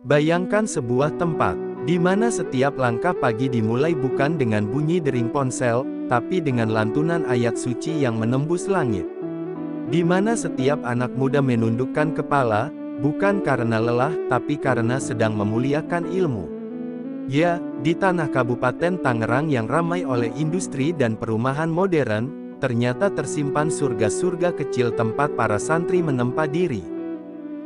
Bayangkan sebuah tempat, di mana setiap langkah pagi dimulai bukan dengan bunyi dering ponsel, tapi dengan lantunan ayat suci yang menembus langit. Di mana setiap anak muda menundukkan kepala, bukan karena lelah, tapi karena sedang memuliakan ilmu. Ya, di tanah Kabupaten Tangerang yang ramai oleh industri dan perumahan modern, ternyata tersimpan surga-surga kecil tempat para santri menempa diri.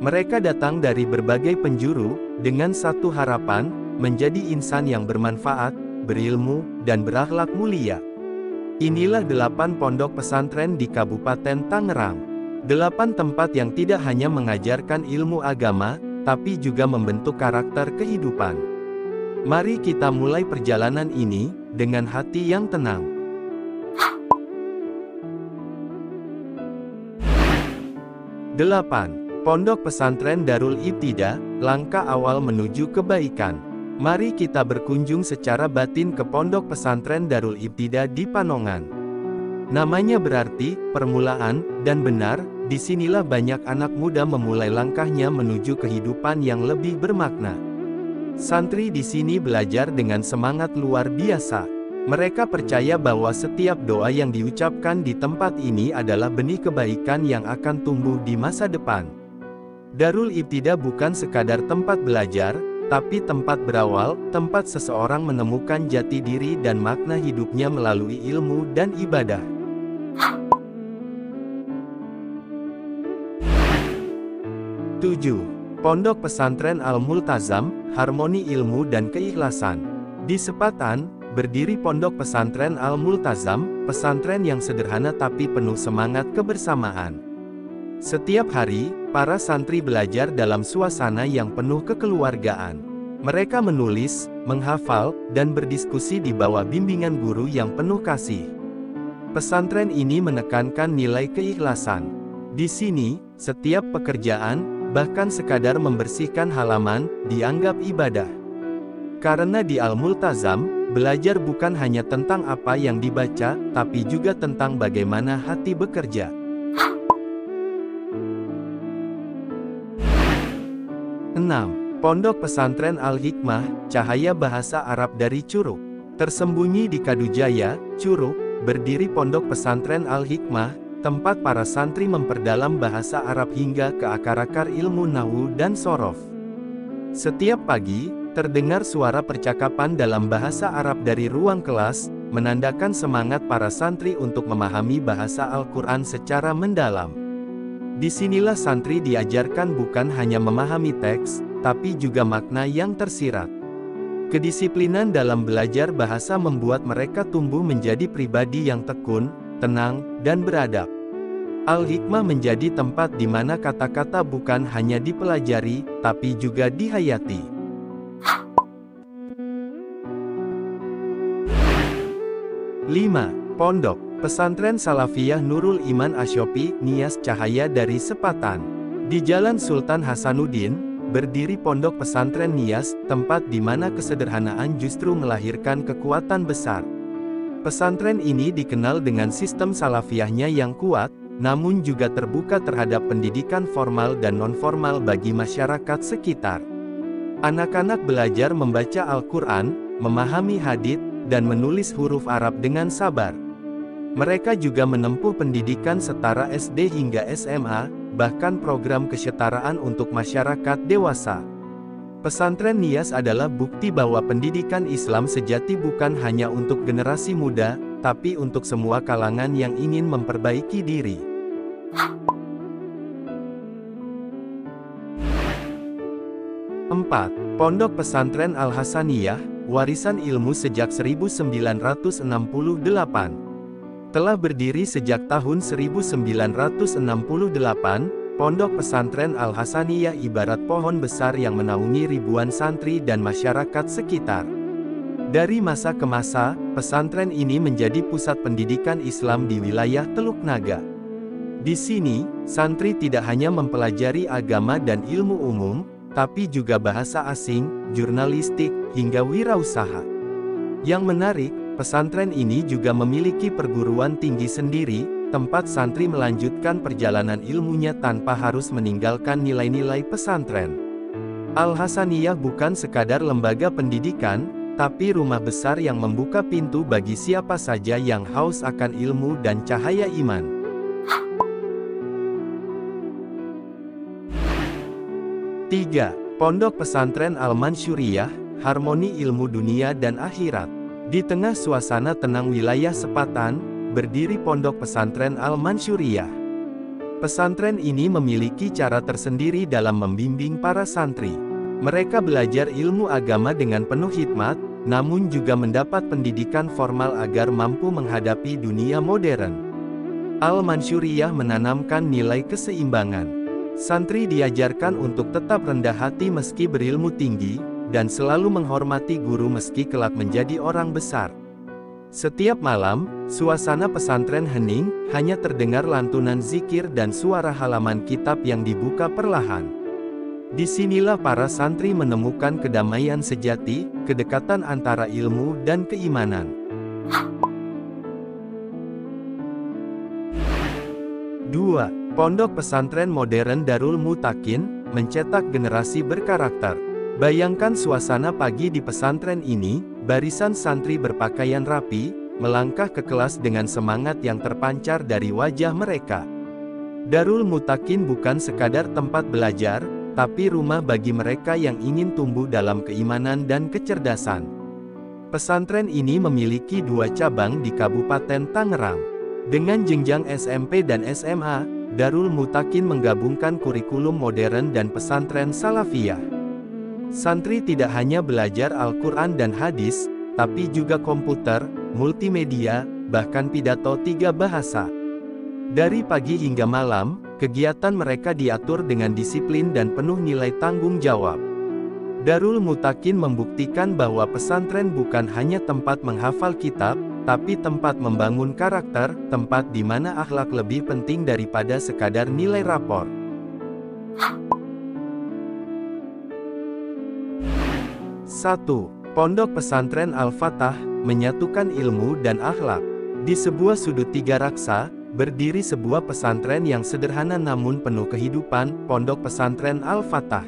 Mereka datang dari berbagai penjuru, dengan satu harapan, menjadi insan yang bermanfaat, berilmu, dan berakhlak mulia. Inilah 8 pondok pesantren di Kabupaten Tangerang. 8 tempat yang tidak hanya mengajarkan ilmu agama, tapi juga membentuk karakter kehidupan. Mari kita mulai perjalanan ini, dengan hati yang tenang. 8. Pondok Pesantren Darul Ibtidah, langkah awal menuju kebaikan. Mari kita berkunjung secara batin ke Pondok Pesantren Darul Ibtidah di Panongan. Namanya berarti, permulaan, dan benar, disinilah banyak anak muda memulai langkahnya menuju kehidupan yang lebih bermakna. Santri di sini belajar dengan semangat luar biasa. Mereka percaya bahwa setiap doa yang diucapkan di tempat ini adalah benih kebaikan yang akan tumbuh di masa depan. Darul Ibtidah bukan sekadar tempat belajar, tapi tempat berawal, tempat seseorang menemukan jati diri dan makna hidupnya melalui ilmu dan ibadah. 7. Pondok Pesantren Al-Multazam, Harmoni Ilmu dan Keikhlasan. Di Sepatan, berdiri Pondok Pesantren Al-Multazam, pesantren yang sederhana tapi penuh semangat kebersamaan. Setiap hari, para santri belajar dalam suasana yang penuh kekeluargaan. Mereka menulis, menghafal, dan berdiskusi di bawah bimbingan guru yang penuh kasih. Pesantren ini menekankan nilai keikhlasan. Di sini, setiap pekerjaan, bahkan sekadar membersihkan halaman, dianggap ibadah. Karena di Al-Multazam, belajar bukan hanya tentang apa yang dibaca, tapi juga tentang bagaimana hati bekerja. 6. Pondok Pesantren Al-Hikmah, Cahaya Bahasa Arab dari Curug. Tersembunyi di Kadujaya, Curug, berdiri Pondok Pesantren Al-Hikmah, tempat para santri memperdalam bahasa Arab hingga ke akar-akar ilmu nahwu dan shorof. Setiap pagi, terdengar suara percakapan dalam bahasa Arab dari ruang kelas, menandakan semangat para santri untuk memahami bahasa Al-Quran secara mendalam. Disinilah santri diajarkan bukan hanya memahami teks, tapi juga makna yang tersirat. Kedisiplinan dalam belajar bahasa membuat mereka tumbuh menjadi pribadi yang tekun, tenang, dan beradab. Al-Hikmah menjadi tempat di mana kata-kata bukan hanya dipelajari, tapi juga dihayati. 5. Pondok Pesantren Salafiyah Nurul Iman Asyopi, Nias Cahaya dari Sepatan. Di Jalan Sultan Hasanuddin, berdiri Pondok Pesantren Nias, tempat di mana kesederhanaan justru melahirkan kekuatan besar. Pesantren ini dikenal dengan sistem salafiyahnya yang kuat, namun juga terbuka terhadap pendidikan formal dan non-formal bagi masyarakat sekitar. Anak-anak belajar membaca Al-Quran, memahami hadits, dan menulis huruf Arab dengan sabar. Mereka juga menempuh pendidikan setara SD hingga SMA, bahkan program kesetaraan untuk masyarakat dewasa. Pesantren Nias adalah bukti bahwa pendidikan Islam sejati bukan hanya untuk generasi muda, tapi untuk semua kalangan yang ingin memperbaiki diri. 4. Pondok Pesantren Al-Hasaniyah, warisan ilmu sejak 1968. Telah berdiri sejak tahun 1968, Pondok Pesantren Al-Hasaniyah ibarat pohon besar yang menaungi ribuan santri dan masyarakat sekitar. Dari masa ke masa, pesantren ini menjadi pusat pendidikan Islam di wilayah Teluk Naga. Di sini, santri tidak hanya mempelajari agama dan ilmu umum, tapi juga bahasa asing, jurnalistik, hingga wirausaha. Yang menarik, pesantren ini juga memiliki perguruan tinggi sendiri, tempat santri melanjutkan perjalanan ilmunya tanpa harus meninggalkan nilai-nilai pesantren. Al-Hasaniyah bukan sekadar lembaga pendidikan, tapi rumah besar yang membuka pintu bagi siapa saja yang haus akan ilmu dan cahaya iman. 3. Pondok Pesantren Al-Mansyuriyah, Harmoni Ilmu Dunia dan Akhirat. Di tengah suasana tenang wilayah Sepatan, berdiri Pondok Pesantren Al-Mansyuriyah. Pesantren ini memiliki cara tersendiri dalam membimbing para santri. Mereka belajar ilmu agama dengan penuh hikmat, namun juga mendapat pendidikan formal agar mampu menghadapi dunia modern. Al-Mansyuriyah menanamkan nilai keseimbangan. Santri diajarkan untuk tetap rendah hati meski berilmu tinggi, dan selalu menghormati guru meski kelak menjadi orang besar. Setiap malam, suasana pesantren hening, hanya terdengar lantunan zikir dan suara halaman kitab yang dibuka perlahan. Disinilah para santri menemukan kedamaian sejati, kedekatan antara ilmu dan keimanan. 2. Pondok Pesantren Modern Darul Mutakin, mencetak generasi berkarakter. Bayangkan suasana pagi di pesantren ini, barisan santri berpakaian rapi, melangkah ke kelas dengan semangat yang terpancar dari wajah mereka. Darul Mutakin bukan sekadar tempat belajar, tapi rumah bagi mereka yang ingin tumbuh dalam keimanan dan kecerdasan. Pesantren ini memiliki 2 cabang di Kabupaten Tangerang. Dengan jenjang SMP dan SMA, Darul Mutakin menggabungkan kurikulum modern dan pesantren salafiyah. Santri tidak hanya belajar Al-Quran dan hadis, tapi juga komputer, multimedia, bahkan pidato 3 bahasa. Dari pagi hingga malam, kegiatan mereka diatur dengan disiplin dan penuh nilai tanggung jawab. Darul Mutakin membuktikan bahwa pesantren bukan hanya tempat menghafal kitab, tapi tempat membangun karakter, tempat di mana akhlak lebih penting daripada sekadar nilai rapor. 1. Pondok Pesantren Al-Fatah, menyatukan ilmu dan akhlak. Di sebuah sudut 3 raksa, berdiri sebuah pesantren yang sederhana namun penuh kehidupan, Pondok Pesantren Al-Fatah.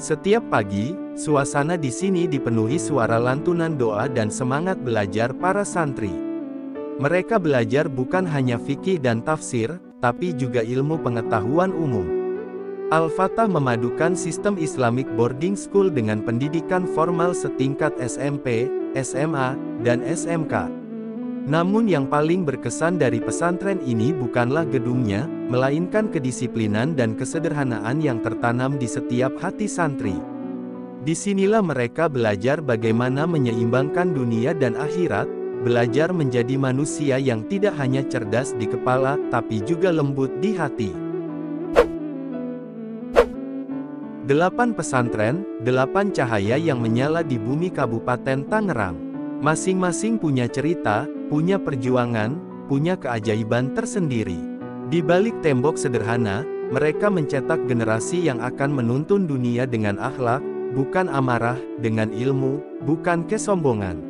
Setiap pagi, suasana di sini dipenuhi suara lantunan doa dan semangat belajar para santri. Mereka belajar bukan hanya fikih dan tafsir, tapi juga ilmu pengetahuan umum. Al-Fatah memadukan sistem Islamic Boarding School dengan pendidikan formal setingkat SMP, SMA, dan SMK. Namun yang paling berkesan dari pesantren ini bukanlah gedungnya, melainkan kedisiplinan dan kesederhanaan yang tertanam di setiap hati santri. Disinilah mereka belajar bagaimana menyeimbangkan dunia dan akhirat, belajar menjadi manusia yang tidak hanya cerdas di kepala, tapi juga lembut di hati. 8 pesantren, 8 cahaya yang menyala di bumi Kabupaten Tangerang. Masing-masing punya cerita, punya perjuangan, punya keajaiban tersendiri. Di balik tembok sederhana, mereka mencetak generasi yang akan menuntun dunia dengan akhlak, bukan amarah, dengan ilmu, bukan kesombongan.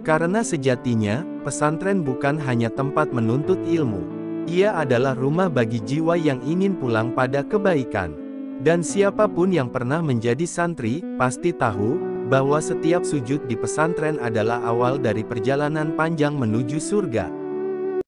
Karena sejatinya, pesantren bukan hanya tempat menuntut ilmu. Ia adalah rumah bagi jiwa yang ingin pulang pada kebaikan. Dan siapapun yang pernah menjadi santri, pasti tahu, bahwa setiap sujud di pesantren adalah awal dari perjalanan panjang menuju surga.